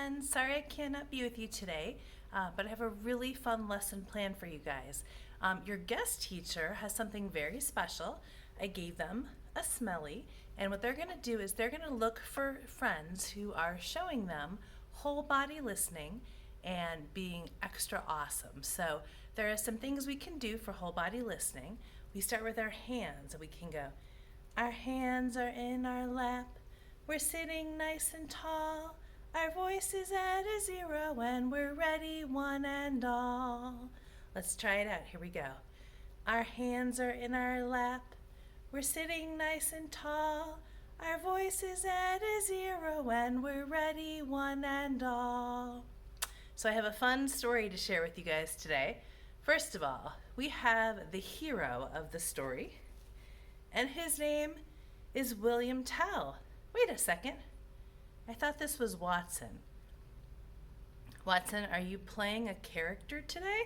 friends. Sorry I cannot be with you today, but I have a really fun lesson planned for you guys. Your guest teacher has something very special. I gave them a smelly, and what they're going to do is they're going to look for friends who are showing them whole body listening and being extra awesome. So there are some things we can do for whole body listening. We start with our hands, and we can go, our hands are in our lap. We're sitting nice and tall. Our voice is at a zero and we're ready one and all. Let's try it out. Here we go. Our hands are in our lap. We're sitting nice and tall. Our voice is at a zero and we're ready one and all. So I have a fun story to share with you guys today. First of all, we have the hero of the story, and his name is William Tell. Wait a second. I thought this was Watson. Watson, are you playing a character today?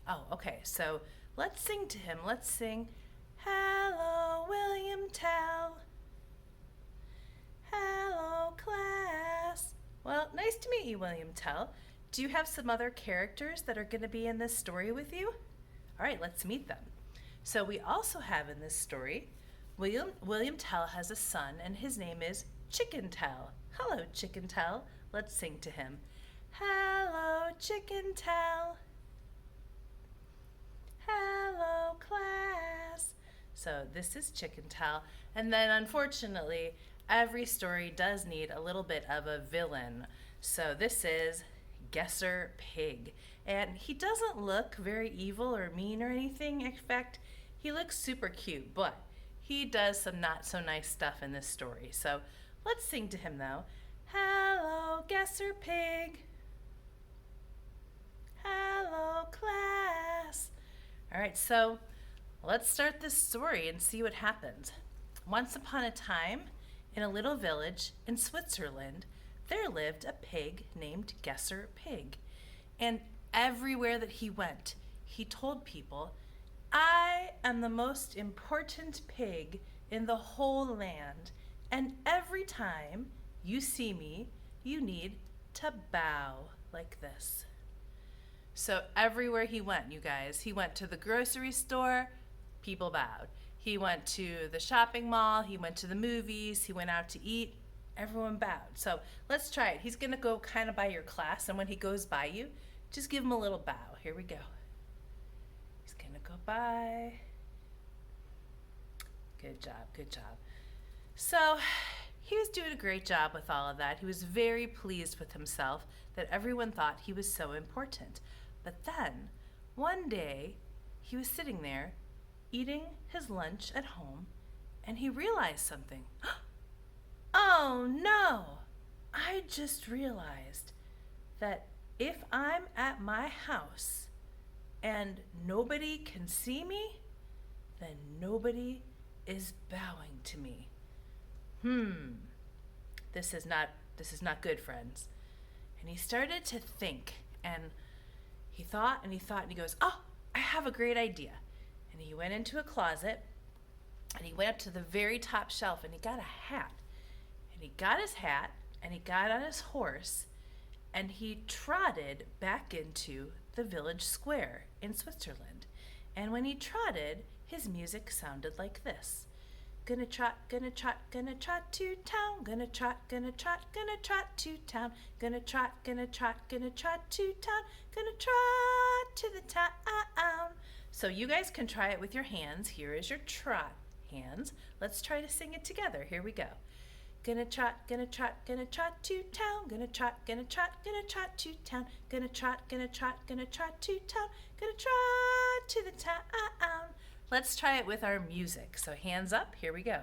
Oh, okay. So let's sing to him. Let's sing, hello, William Tell. Hello, class. Well, nice to meet you, William Tell. Do you have some other characters that are going to be in this story with you? All right, let's meet them. So we also have in this story, William Tell has a son, and his name is Chicken Tell. Hello, Chicken Tell. Let's sing to him. Hello, Chicken Tell. Hello, class. So this is Chicken Tell. And then unfortunately, every story does need a little bit of a villain. So this is Guesser Pig. And he doesn't look very evil or mean or anything. In fact, he looks super cute, but he does some not so nice stuff in this story. So let's sing to him though. Hello, Guesser Pig. Hello, class. All right, so let's start this story and see what happens. Once upon a time, in a little village in Switzerland, there lived a pig named Guesser Pig. And everywhere that he went, he told people, I am the most important pig in the whole land, and every time you see me, you need to bow like this. So everywhere he went, you guys, he went to the grocery store, people bowed. He went to the shopping mall, he went to the movies, he went out to eat, everyone bowed. So let's try it. He's gonna go kind of by your class, and when he goes by you, just give him a little bow. Here we go. He's gonna go by. Good job, good job. So he was doing a great job with all of that. He was very pleased with himself that everyone thought he was so important. But then, one day, he was sitting there eating his lunch at home, and he realized something. Oh no! I just realized that if I'm at my house and nobody can see me, then nobody is bowing to me. This is not good, friends. And he started to think, and he thought and he thought, and he goes, oh, I have a great idea. And he went into a closet, and he went up to the very top shelf, and he got a hat. And he got his hat, and he got on his horse, and he trotted back into the village square in Switzerland. And when he trotted, his music sounded like this. Gonna trot to town, gonna trot to town, gonna trot to town, gonna trot to the town. So you guys can try it with your hands. Here is your trot hands. Let's try to sing it together. Here we go. Gonna trot to town, gonna trot to town, gonna trot to town, gonna trot to town, gonna trot to the town. Let's try it with our music. So hands up, here we go.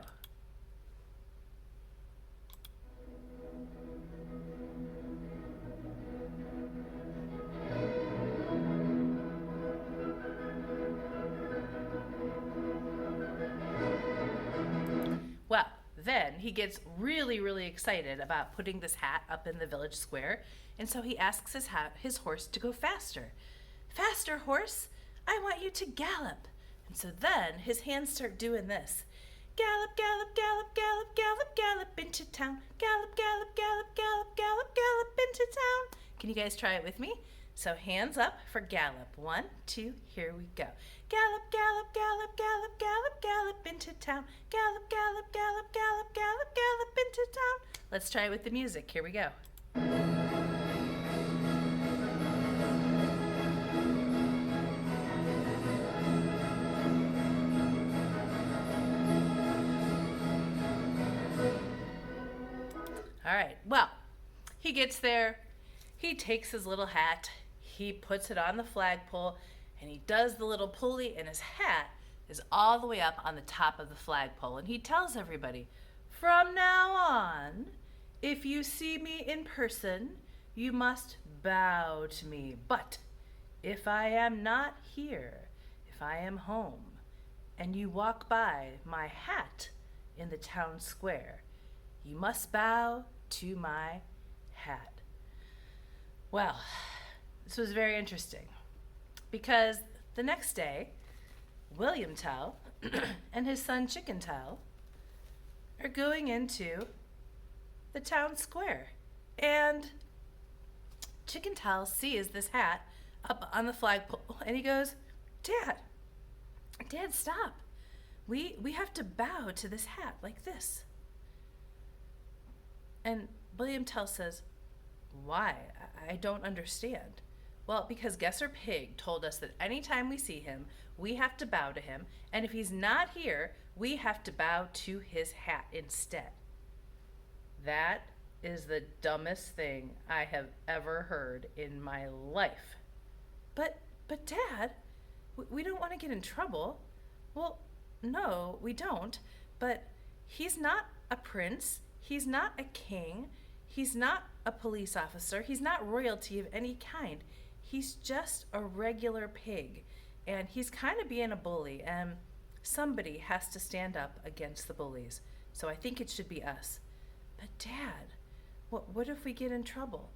Well, then he gets really, really excited about putting this hat up in the village square, and so he asks his horse to go faster. Faster, horse, I want you to gallop. And so then his hands start doing this. Gallop, gallop, gallop, gallop, gallop, gallop into town. Gallop, gallop, gallop, gallop, gallop, gallop into town. Can you guys try it with me? So hands up for gallop. 1, 2, here we go. Gallop, gallop, gallop, gallop, gallop, gallop into town. Gallop, gallop, gallop, gallop, gallop, gallop into town. Let's try it with the music. Here we go. All right, well, he gets there, he takes his little hat, he puts it on the flagpole, and he does the little pulley, and his hat is all the way up on the top of the flagpole. And he tells everybody, from now on, if you see me in person, you must bow to me. But if I am not here, if I am home, and you walk by my hat in the town square, you must bow to my hat. Well, this was very interesting because the next day, William Tell and his son Chicken Tell are going into the town square. And Chicken Tell sees this hat up on the flagpole and he goes, Dad, stop. We have to bow to this hat like this. And William Tell says, why? I don't understand. Well, because Guesser Pig told us that anytime we see him, we have to bow to him, and if he's not here, we have to bow to his hat instead. That is the dumbest thing I have ever heard in my life. But Dad, we don't want to get in trouble. Well, no, we don't, but he's not a prince. He's not a king. He's not a police officer. He's not royalty of any kind. He's just a regular pig. And he's kind of being a bully. And somebody has to stand up against the bullies. So I think it should be us. But Dad, what if we get in trouble?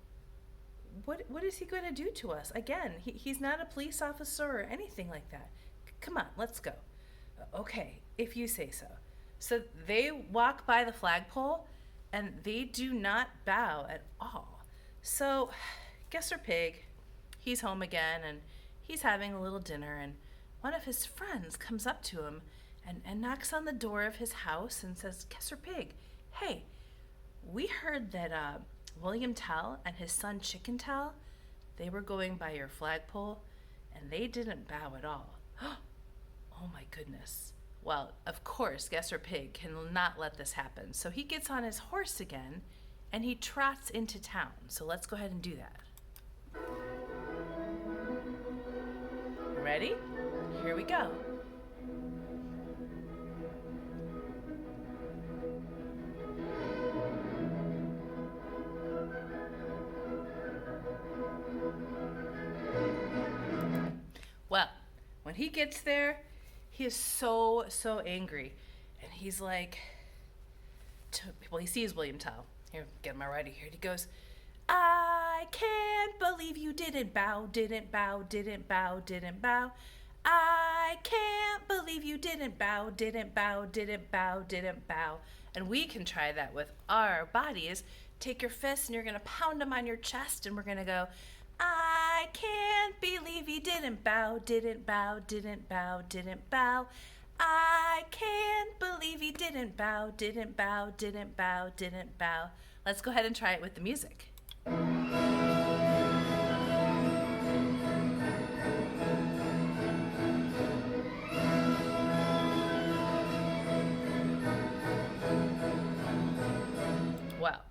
What is he going to do to us? Again, he's not a police officer or anything like that. Come on, let's go. Okay, if you say so. So they walk by the flagpole and they do not bow at all. So Guesser Pig, he's home again and he's having a little dinner, and one of his friends comes up to him and knocks on the door of his house and says, Guesser Pig, hey, we heard that William Tell and his son Chicken Tell, they were going by your flagpole and they didn't bow at all. Oh my goodness. Well, of course, Guesser Pig cannot let this happen. So he gets on his horse again and he trots into town. So let's go ahead and do that. Ready? Here we go. Well, when he gets there, he is so angry. And he's like, he sees William Tell. Here, get him already. Here he goes. I can't believe you didn't bow, didn't bow, didn't bow, didn't bow. I can't believe you didn't bow, didn't bow, didn't bow, didn't bow. And we can try that with our bodies. Take your fists and you're going to pound them on your chest and we're going to go, I can't believe you didn't bow, didn't bow, didn't bow, didn't bow. I can't believe you didn't bow, didn't bow, didn't bow, didn't bow. Let's go ahead and try it with the music. Well,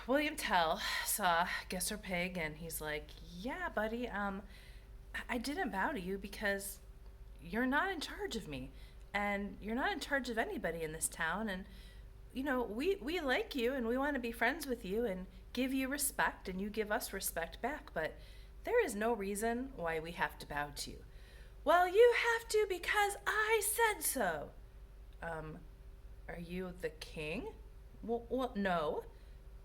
William Tell saw Guesser Pig and he's like, yeah, buddy, I didn't bow to you because you're not in charge of me and you're not in charge of anybody in this town. And, you know, we like you and we want to be friends with you and give you respect and you give us respect back. But there is no reason why we have to bow to you. Well, you have to because I said so. Are you the king? Well, no.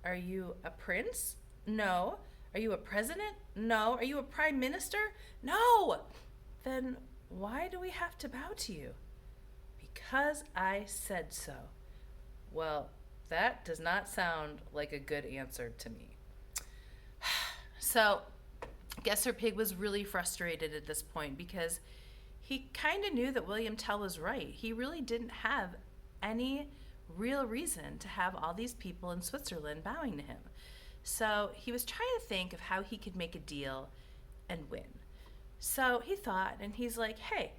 Are you a prince? No. Are you a president? No. Are you a prime minister? No. Then why do we have to bow to you? Because I said so. Well, that does not sound like a good answer to me. So, Guesser Pig was really frustrated at this point because he kind of knew that William Tell was right. He really didn't have any real reason to have all these people in Switzerland bowing to him. So he was trying to think of how he could make a deal and win. So he thought, and he's like, hey,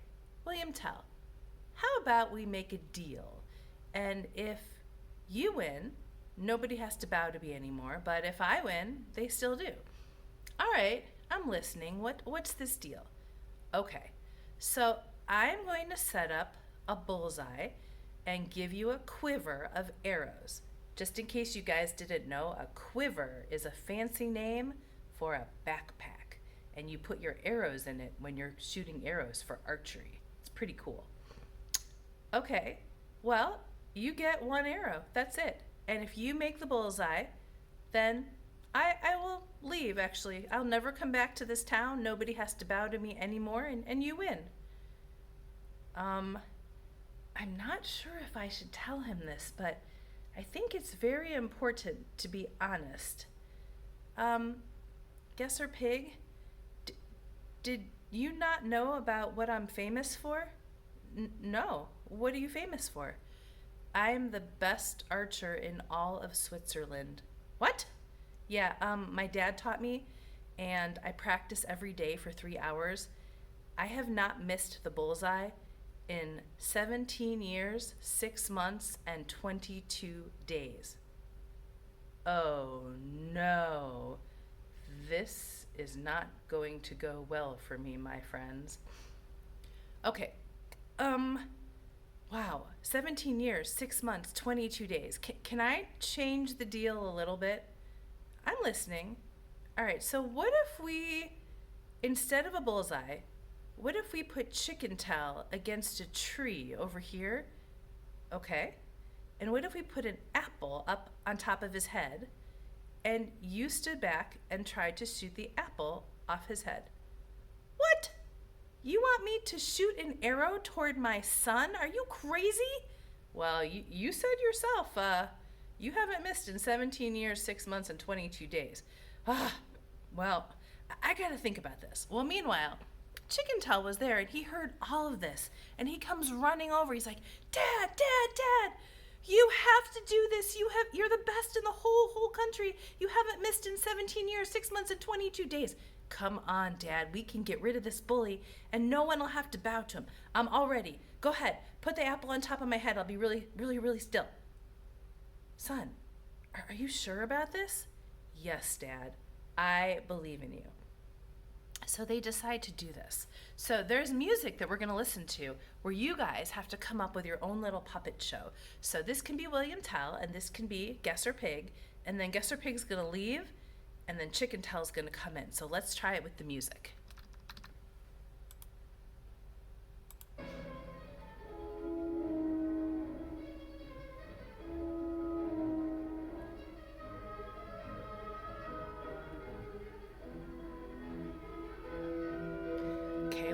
William Tell, how about we make a deal? And if you win, nobody has to bow to me anymore, but if I win, they still do. All right, I'm listening. What's this deal? Okay, so I'm going to set up a bullseye and give you a quiver of arrows. Just in case you guys didn't know, a quiver is a fancy name for a backpack, and you put your arrows in it when you're shooting arrows for archery. It's pretty cool. Okay, well, you get one arrow. That's it. And if you make the bullseye, then I will leave, actually. I'll never come back to this town. Nobody has to bow to me anymore, and you win. I'm not sure if I should tell him this, but I think it's very important to be honest. Guesser Pig, did you not know about what I'm famous for? No. What are you famous for? I am the best archer in all of Switzerland. What? Yeah, my dad taught me, and I practice every day for 3 hours. I have not missed the bullseye in 17 years, 6 months, and 22 days. Oh no, this is not going to go well for me, my friends. Okay, wow, 17 years, 6 months, 22 days. Can I change the deal a little bit? I'm listening. All right, so what if we, instead of a bullseye, what if we put Chicken Tell against a tree over here? Okay. And what if we put an apple up on top of his head, and you stood back and tried to shoot the apple off his head? What? You want me to shoot an arrow toward my son? Are you crazy? Well, you said yourself, you haven't missed in 17 years, 6 months, and 22 days. Well, I gotta think about this. Well, meanwhile, Chicken Tell was there, and he heard all of this, and he comes running over. He's like, Dad, Dad, Dad, you have to do this. You're the best in the whole country. You haven't missed in 17 years, 6 months, and 22 days. Come on, Dad, we can get rid of this bully, and no one will have to bow to him. I'm all ready. Go ahead, put the apple on top of my head. I'll be really, really, really still. Son, are you sure about this? Yes, Dad, I believe in you. So they decide to do this. So there's music that we're going to listen to where you guys have to come up with your own little puppet show. So this can be William Tell, and this can be Guesser Pig, and then Guesser Pig's going to leave, and then Chicken Tell's going to come in. So let's try it with the music.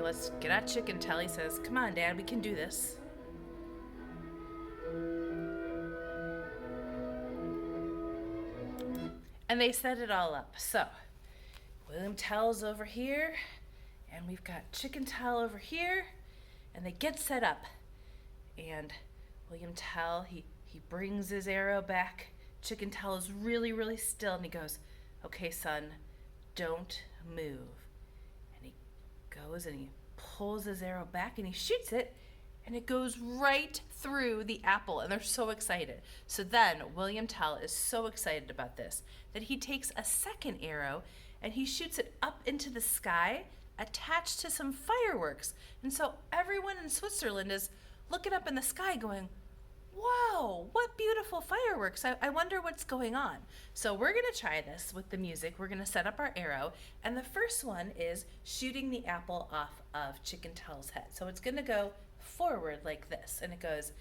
Let's get out Chicken Tell. He says, come on, Dad, we can do this. And they set it all up. So, William Tell's over here, and we've got Chicken Tell over here, and they get set up. And William Tell, he brings his arrow back. Chicken Tell is really, really still, and he goes, okay, son, don't move. Goes and he pulls his arrow back and he shoots it, and it goes right through the apple, and they're so excited. So then William Tell is so excited about this that he takes a second arrow and he shoots it up into the sky attached to some fireworks. And so everyone in Switzerland is looking up in the sky going, whoa, what beautiful fireworks. I wonder what's going on. So we're going to try this with the music. We're going to set up our arrow. And the first one is shooting the apple off of Chicken Tell's head. So it's going to go forward like this. And it goes,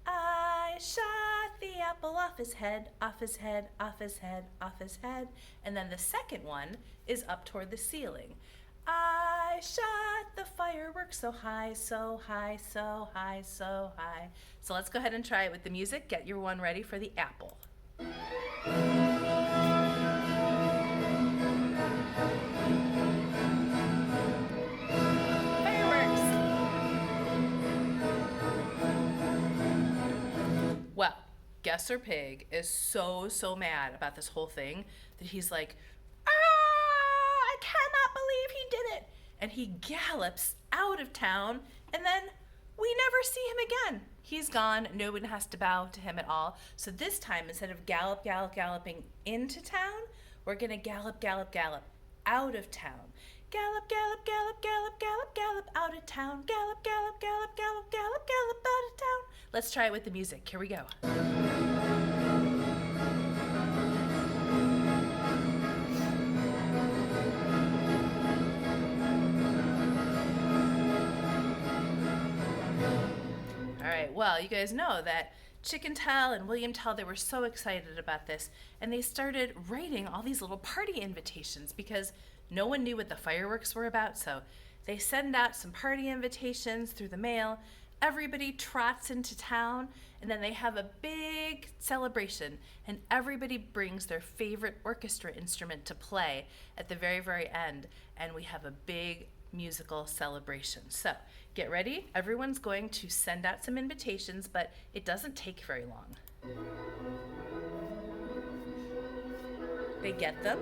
I shot the apple off his head, off his head, off his head, off his head. And then the second one is up toward the ceiling. I shot the fireworks so high, so high, so high, so high. So let's go ahead and try it with the music. Get your one ready for the apple. Guesser Pig is so mad about this whole thing that he's like, ah, I cannot believe he did it. And he gallops out of town, and then we never see him again. He's gone. No one has to bow to him at all. So this time, instead of galloping into town, we're going to gallop out of town. Gallop, gallop, gallop, gallop, gallop, gallop out of town. Gallop, gallop, gallop, gallop, gallop, gallop out of town. Let's try it with the music. Here we go. All right, well, you guys know that Chicken Tell and William Tell, they were so excited about this, and they started writing all these little party invitations because no one knew what the fireworks were about, so they send out some party invitations through the mail. Everybody trots into town, and then they have a big celebration, and everybody brings their favorite orchestra instrument to play at the very end, and we have a big musical celebration. So get ready. Everyone's going to send out some invitations, but it doesn't take very long. They get them,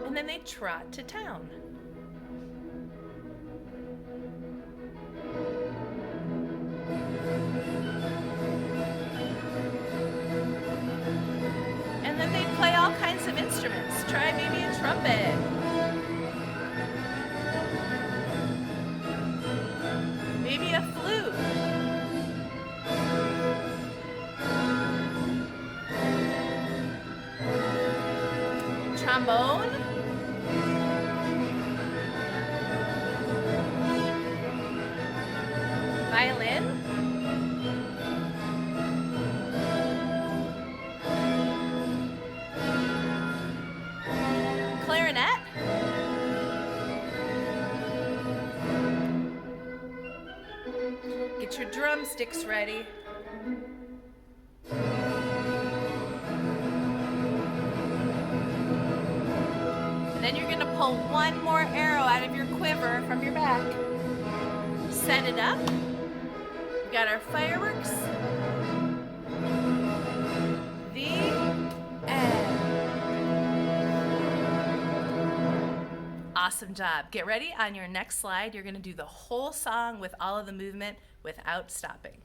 and then they trot to town. And then they play all kinds of instruments. Try maybe a trumpet. Maybe a flute. Trombone. Violin. Clarinet. Get your drumsticks ready. And then you're going to pull one more arrow out of your quiver from your back. Set it up. We got our fireworks. The end. Awesome job. Get ready. On your next slide, you're going to do the whole song with all of the movement without stopping.